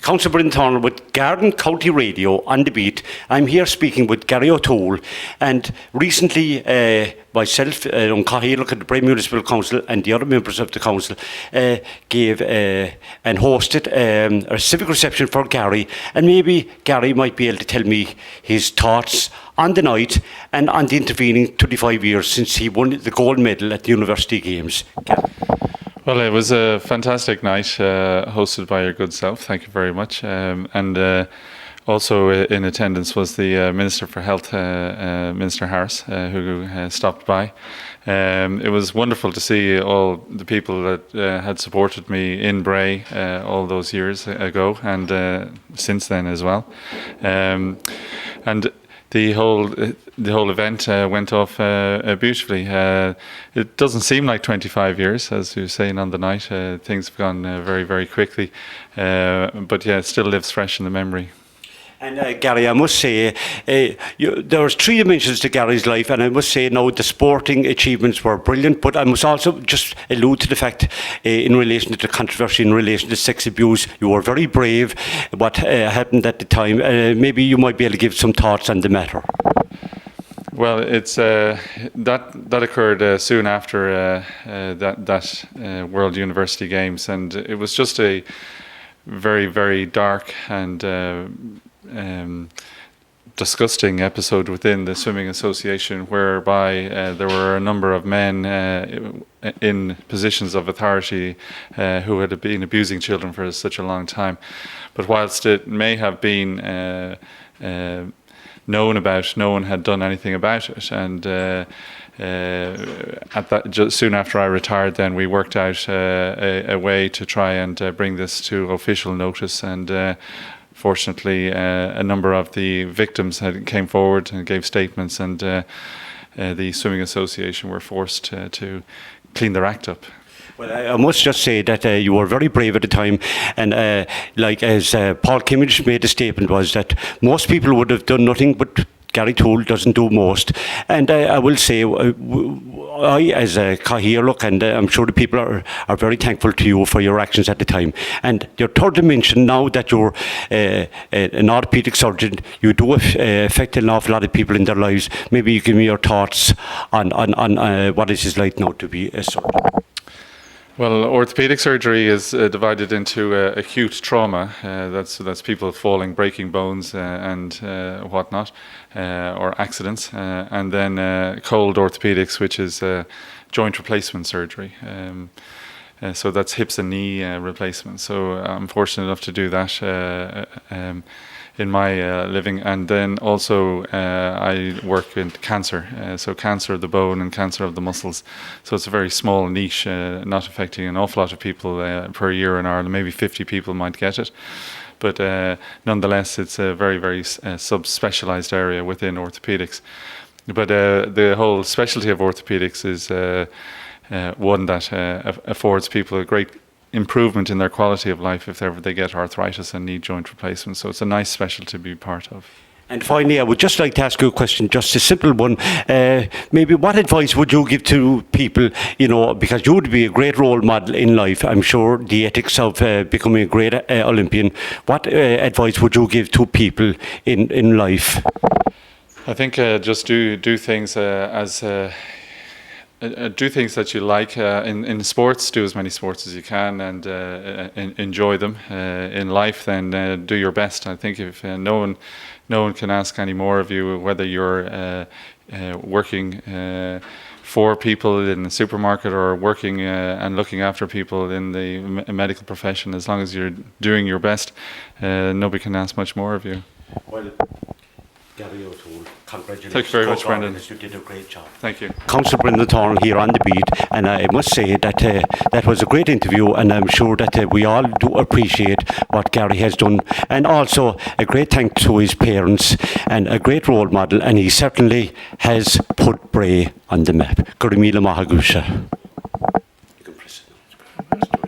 Councillor Bryn Thornall with Garden County Radio on the beat. I'm here speaking with Garry O'Toole, and recently myself, Cahir, the Bray Municipal Council, and the other members of the council gave and hosted a civic reception for Garry, and maybe Garry might be able to tell me his thoughts on the night and on the intervening 25 years since he won the gold medal at the University Games. Garry. Well, it was a fantastic night, hosted by your good self. Thank you very much. And also in attendance was the Minister for Health, Minister Harris, who stopped by. It was wonderful to see all the people that had supported me in Bray all those years ago and since then as well. And the whole event went off beautifully. It doesn't seem like 25 years, as you were saying on the night. Things have gone very, very quickly. But yeah, it still lives fresh in the memory. And Garry, I must say, there was three dimensions to Garry's life, and I must say now the sporting achievements were brilliant, but I must also just allude to the fact in relation to the controversy in relation to sex abuse, you were very brave. What happened at the time, maybe you might be able to give some thoughts on the matter. Well, it's that occurred soon after that World University Games, and it was just a very, very dark and disgusting episode within the swimming association, whereby there were a number of men in positions of authority who had been abusing children for such a long time. But whilst it may have been known about, no one had done anything about it. And just soon after I retired, then we worked out a way to try and bring this to official notice, and fortunately a number of the victims came forward and gave statements, and the Swimming Association were forced to clean their act up. Well, I must just say that you were very brave at the time, and like as Paul Kimmage made a statement, was that most people would have done nothing, but Garry O'Toole doesn't do most. And I will say, I as a Cahir, look, and I'm sure the people are very thankful to you for your actions at the time. And your third dimension, now that you're an orthopaedic surgeon, you do affect an awful lot of people in their lives. Maybe you give me your thoughts on what it is like now to be a surgeon. Well, orthopedic surgery is divided into acute trauma. That's people falling, breaking bones, and whatnot, or accidents, and then cold orthopedics, which is joint replacement surgery. So that's hips and knee replacement. So I'm fortunate enough to do that in my living, and then also I work in cancer, so cancer of the bone and cancer of the muscles. So it's a very small niche, not affecting an awful lot of people per year in Ireland. Maybe 50 people might get it, but nonetheless it's a very, very subspecialised area within orthopaedics. But the whole specialty of orthopaedics is one that affords people a great improvement in their quality of life if ever they get arthritis and need joint replacement. So it's a nice specialty to be part of. And finally, I would just like to ask you a question, just a simple one. Maybe what advice would you give to people, because you would be a great role model in life, I'm sure, the ethics of becoming a great Olympian. What advice would you give to people in life? I think just do things do things that you like in sports. Do as many sports as you can, and enjoy them. In life, then do your best. I think if no one can ask any more of you, whether you're working for people in the supermarket or working and looking after people in the medical profession. As long as you're doing your best, nobody can ask much more of you. Well, Garry O'Toole, congratulations. Thank you very much, Brendan. You did a great job. Thank you. Councillor Bryn Thornall here on the beat, and I must say that that was a great interview, and I'm sure that we all do appreciate what Garry has done, and also a great thank to his parents, and a great role model, and he certainly has put Bray on the map. Gurumila Mahagusha.